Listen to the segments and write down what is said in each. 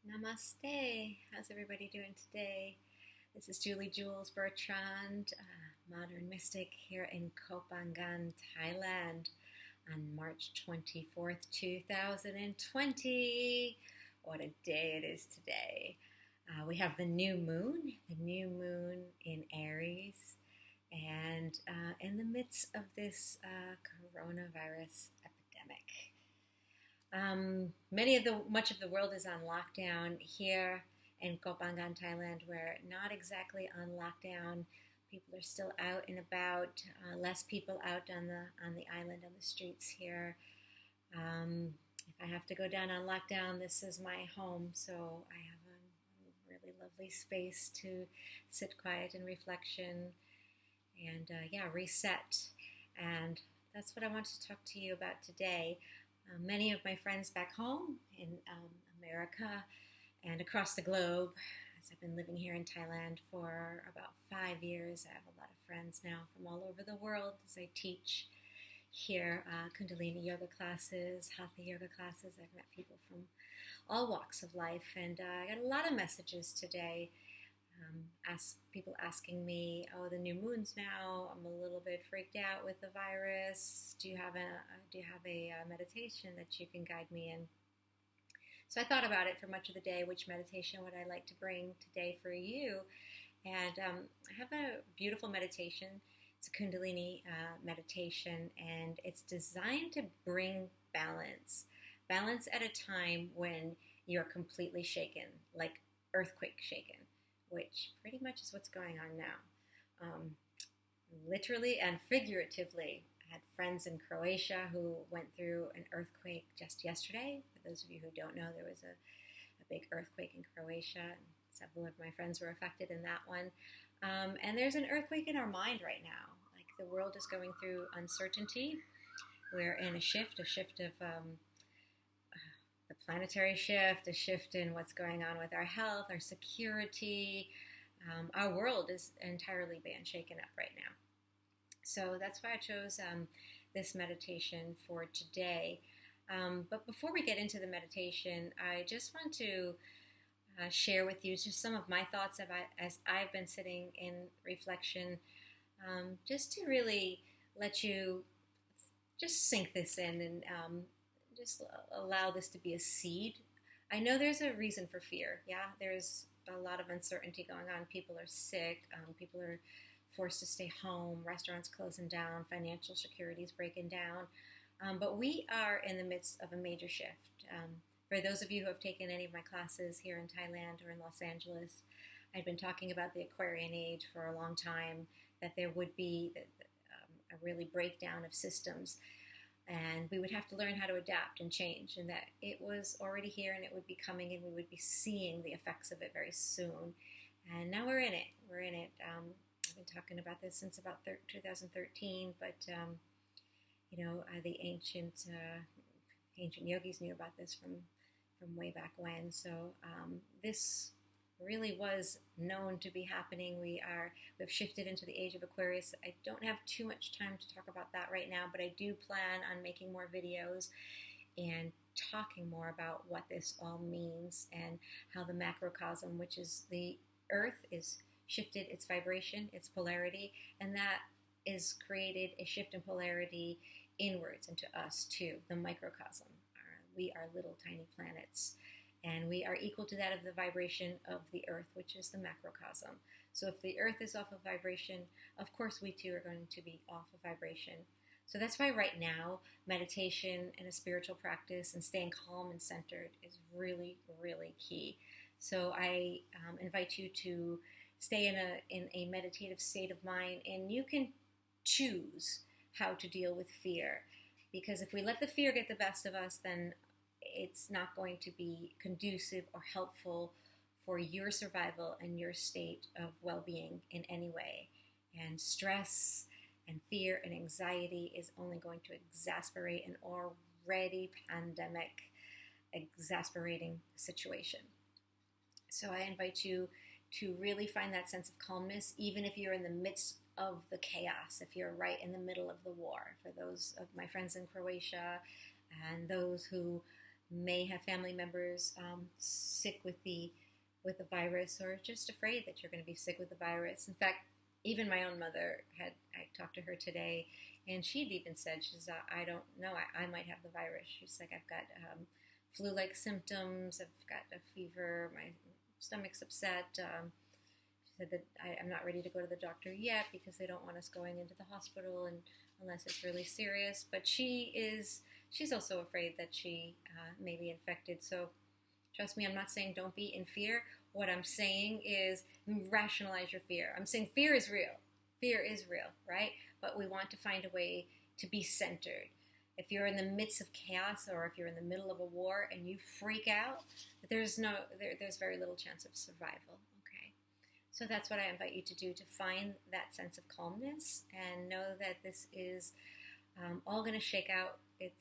Namaste. How's everybody doing today? This is Jewels Bertrand, modern mystic here in Koh Phangan, Thailand on March 24th, 2020. What a day it is today. We have the new moon in Aries, and in the midst of this coronavirus epidemic. Much of the world is on lockdown. Here in Koh Phangan, Thailand, we're not exactly on lockdown. People are still out and about. Less people out on the island, on the streets here. If I have to go down on lockdown, this is my home, so I have a really lovely space to sit quiet in reflection and reset. And that's what I want to talk to you about today. Many of my friends back home in America and across the globe, as I've been living here in Thailand for about 5 years, I have a lot of friends now from all over the world as I teach here Kundalini yoga classes, Hatha yoga classes. I've met people from all walks of life, and I got a lot of messages today. People asking me, oh, the new moon's now. I'm a little bit freaked out with the virus. Do you have a meditation that you can guide me in? So I thought about it for much of the day. Which meditation would I like to bring today for you? And I have a beautiful meditation. It's a Kundalini meditation, and it's designed to bring balance at a time when you're completely shaken, like earthquake shaken, which pretty much is what's going on now. Literally and figuratively, I had friends in Croatia who went through an earthquake just yesterday. For those of you who don't know, there was a big earthquake in Croatia, and several of my friends were affected in that one. And there's an earthquake in our mind right now. Like, the world is going through uncertainty. We're in a shift of the planetary shift, a shift in what's going on with our health, our security. Our world is entirely being shaken up right now. So that's why I chose this meditation for today. But before we get into the meditation, I just want to share with you just some of my thoughts as I've been sitting in reflection, just to really let you just sink this in and just allow this to be a seed. I know there's a reason for fear. Yeah, there's a lot of uncertainty going on. People are sick. People are forced to stay home. Restaurants closing down. Financial security is breaking down. But we are in the midst of a major shift. For those of you who have taken any of my classes here in Thailand or in Los Angeles, I've been talking about the Aquarian age for a long time, that there would be a really breakdown of systems. And we would have to learn how to adapt and change, and that it was already here and it would be coming, and we would be seeing the effects of it very soon. And now we're in it. I've been talking about this since about 2013, but the ancient yogis knew about this from way back when. So this really was known to be happening. We've shifted into the age of Aquarius. I don't have too much time to talk about that right now, but I do plan on making more videos and talking more about what this all means and how the macrocosm, which is the earth, is shifted its vibration, its polarity, and that is created a shift in polarity inwards into us too, the microcosm. We are little tiny planets, and we are equal to that of the vibration of the earth, which is the macrocosm. So if the earth is off of vibration, of course we too are going to be off of vibration. So that's why right now, meditation and a spiritual practice and staying calm and centered is really, really key. So I invite you to stay in a meditative state of mind, and you can choose how to deal with fear. Because if we let the fear get the best of us, then it's not going to be conducive or helpful for your survival and your state of well-being in any way. And stress and fear and anxiety is only going to exacerbate an already pandemic exasperating situation. So I invite you to really find that sense of calmness, even if you're in the midst of the chaos, if you're right in the middle of the war. For those of my friends in Croatia and those who may have family members sick with the virus, or just afraid that you're going to be sick with the virus. In fact, even my own mother I talked to her today, and she'd even said, she's, I don't know, I might have the virus. She's like, I've got flu-like symptoms, I've got a fever, my stomach's upset. She said that I'm not ready to go to the doctor yet because they don't want us going into the hospital and unless it's really serious. But she's also afraid that she may be infected. So trust me, I'm not saying don't be in fear. What I'm saying is rationalize your fear. I'm saying fear is real. Fear is real, right? But we want to find a way to be centered. If you're in the midst of chaos, or if you're in the middle of a war and you freak out, there's very little chance of survival. Okay, so that's what I invite you to do, to find that sense of calmness and know that this is all going to shake out. It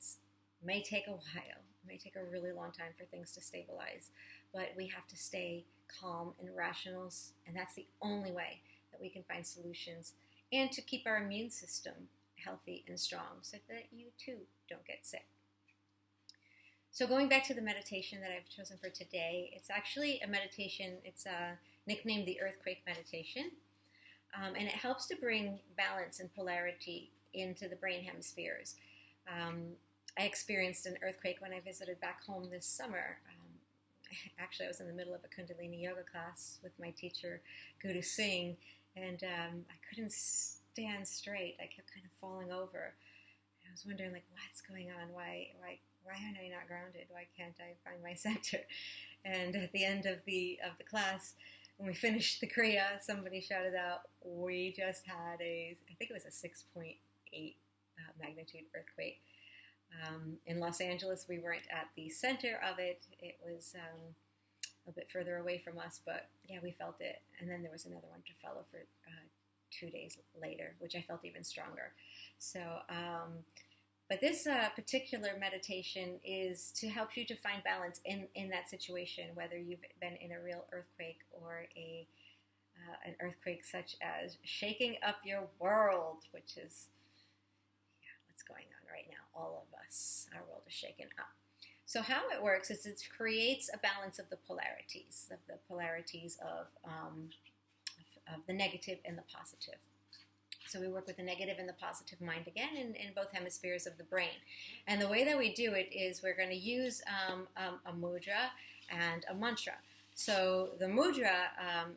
may take a while. It may take a really long time for things to stabilize, but we have to stay calm and rational, and that's the only way that we can find solutions and to keep our immune system healthy and strong so that you too don't get sick. So going back to the meditation that I've chosen for today, it's actually a meditation, it's nicknamed the earthquake meditation, and it helps to bring balance and polarity into the brain hemispheres. I experienced an earthquake when I visited back home this summer. Actually, I was in the middle of a Kundalini yoga class with my teacher, Guru Singh, and I couldn't stand straight. I kept kind of falling over. I was wondering, like, what's going on? Why am I not grounded? Why can't I find my center? And at the end of the class, when we finished the Kriya, somebody shouted out, we just had I think it was a 6.8 magnitude earthquake. In Los Angeles, we weren't at the center of it. It was a bit further away from us, but yeah, we felt it. And then there was another one to follow for 2 days later, which I felt even stronger. So, but this particular meditation is to help you to find balance in that situation, whether you've been in a real earthquake or an earthquake such as shaking up your world, which is what's going on right now. All of us, our world is shaken up. So how it works is it creates a balance of the polarities, of the negative and the positive. So we work with the negative and the positive mind again in both hemispheres of the brain. And the way that we do it is we're going to use a mudra and a mantra. So the mudra,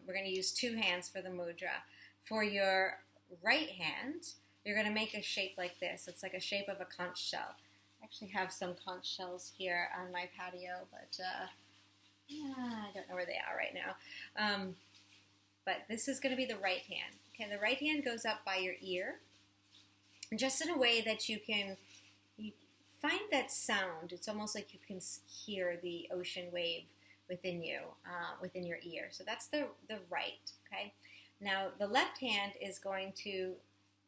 we're going to use 2 hands for the mudra. For your right hand, you're going to make a shape like this. It's like a shape of a conch shell. I actually have some conch shells here on my patio, but I don't know where they are right now. But this is going to be the right hand. Okay, the right hand goes up by your ear, just in a way that you find that sound. It's almost like you can hear the ocean wave within you, within your ear. So that's the right, okay? Now, the left hand is going to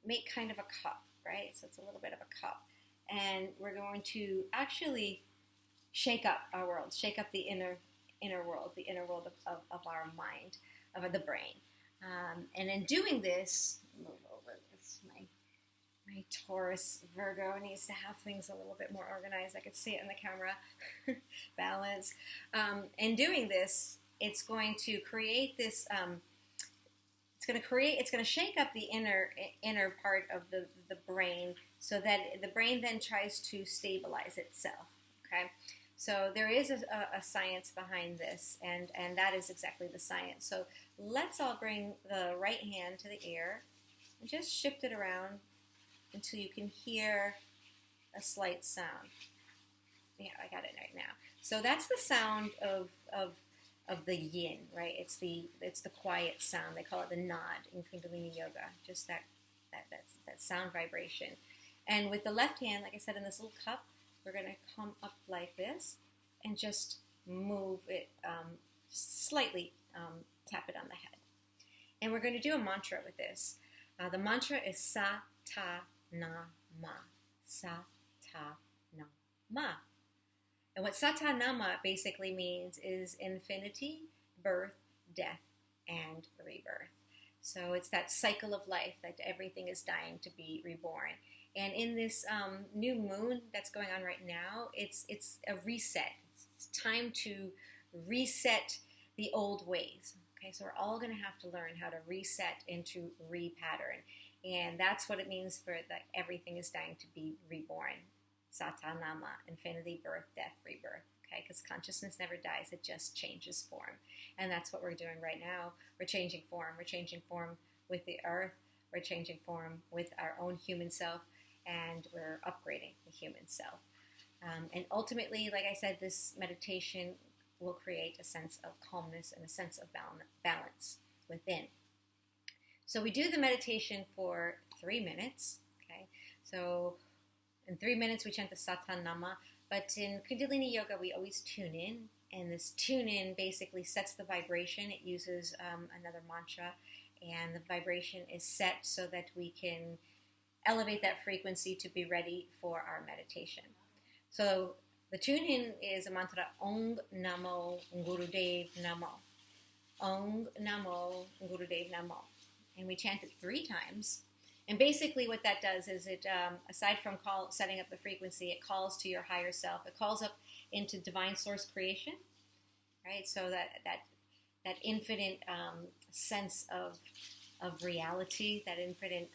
make kind of a cup, right? So it's a little bit of a cup. And we're going to actually shake up our world, shake up the inner world, the inner world of our mind, of the brain. And in doing this, move over this, my Taurus Virgo needs to have things a little bit more organized. I could see it in the camera. Balance. In doing this, it's going to create this, it's going to shake up the inner part of the brain so that the brain then tries to stabilize itself, okay? So there is a science behind this, and that is exactly the science. So let's all bring the right hand to the ear and just shift it around until you can hear a slight sound. Yeah, I got it right now. So that's the sound of the yin, right? It's the quiet sound. They call it the nod in Kundalini Yoga. Just that sound vibration. And with the left hand, like I said, in this little cup, we're going to come up like this and just move it, slightly tap it on the head. And we're going to do a mantra with this. The mantra is Sa Ta Na Ma. Sa Ta Na Ma. And what Sa Ta Na Ma basically means is infinity, birth, death, and rebirth. So it's that cycle of life that everything is dying to be reborn. And in this new moon that's going on right now, it's a reset. It's time to reset the old ways. Okay, so we're all going to have to learn how to reset and to repattern. And that's what it means for that everything is dying to be reborn. Satanama, infinity, birth, death, rebirth. Okay, because consciousness never dies, it just changes form. And that's what we're doing right now. We're changing form. We're changing form with the earth. We're changing form with our own human self, and we're upgrading the human self. And ultimately, like I said, this meditation will create a sense of calmness and a sense of balance within. So we do the meditation for 3 minutes. Okay, so in 3 minutes we chant the Satanama, but in Kundalini Yoga we always tune in, and this tune in basically sets the vibration. It uses another mantra, and the vibration is set so that we can elevate that frequency to be ready for our meditation. So the tune in is a mantra, Ong Namo Gurudev Namo. Ong Namo Gurudev Namo. And we chant it 3 times. And basically what that does is it, aside from setting up the frequency, it calls to your higher self. It calls up into divine source creation, right? So that infinite sense of reality, that infinite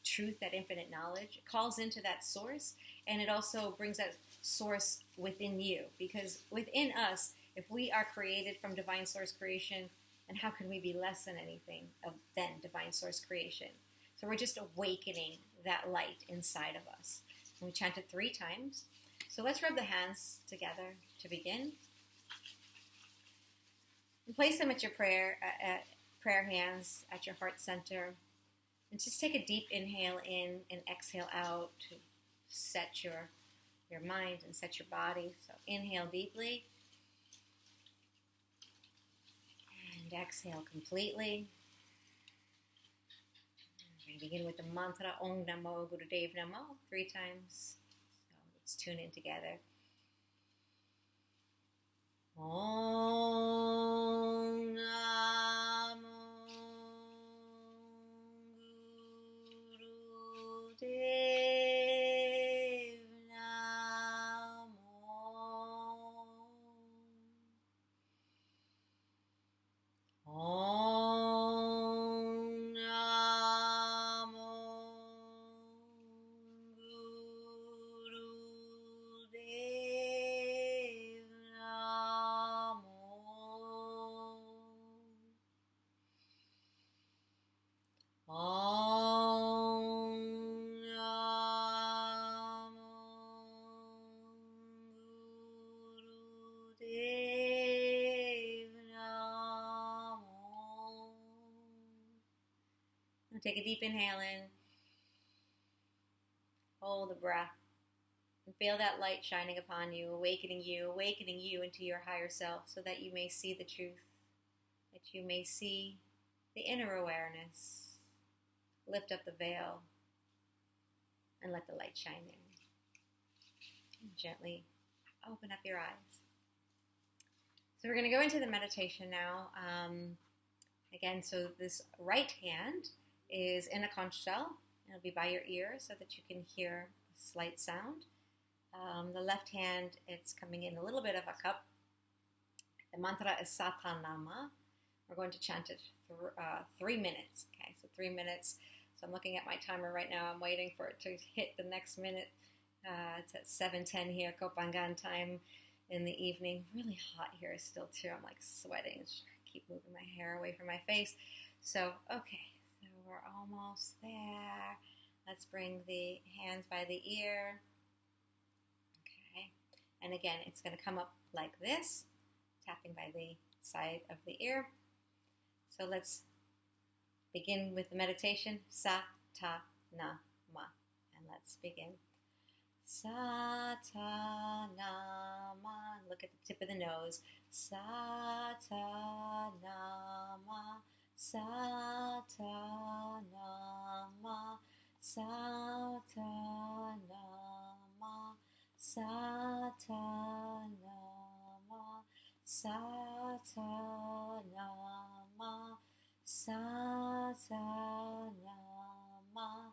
truth, that infinite knowledge. It calls into that source, and it also brings that source within you. Because within us, if we are created from divine source creation, and how can we be less than anything than divine source creation? So we're just awakening that light inside of us. And we chant it 3 times. So let's rub the hands together to begin. And place them at your prayer hands at your heart center. And just take a deep inhale in and exhale out to set your mind and set your body. So inhale deeply. And exhale completely. And begin with the mantra Om Namo Gurudev Namo 3 times. So let's tune in together. Om Namo Gurudev Namo. Om Namo Gurudev Namo. Om Namo Gurudev Namo. Now take a deep inhale in. Hold the breath. And feel that light shining upon you, awakening you into your higher self, so that you may see the truth, that you may see the inner awareness. Lift up the veil and let the light shine in. And gently open up your eyes. So we're going to go into the meditation now. Again, so this right hand is in a conch shell. It'll be by your ear so that you can hear a slight sound. The left hand, it's coming in a little bit of a cup. The mantra is Satanama. We're going to chant it for 3 minutes. Okay, so 3 minutes. So I'm looking at my timer right now. I'm waiting for it to hit the next minute. It's at 7:10 here, Kopangan time in the evening. Really hot here still too. I'm like sweating. Just keep moving my hair away from my face. So, okay, so we're almost there. Let's bring the hands by the ear. Okay, and again, it's going to come up like this, tapping by the side of the ear. So let's begin with the meditation, Sa-ta-na-ma. And let's begin. Sa-ta-na-ma. Look at the tip of the nose. Sa-ta-na-ma. Sa-ta-na-ma. Sa-ta-na-ma. Sa-ta-na-ma. Sa-ta-na-ma. Sa-ta-na-ma.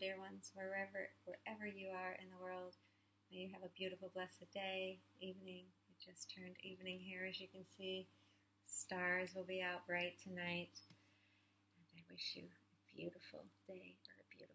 dear ones, wherever you are in the world. May you have a beautiful, blessed day, evening. It just turned evening here, as you can see. Stars will be out bright tonight. And I wish you a beautiful day or a beautiful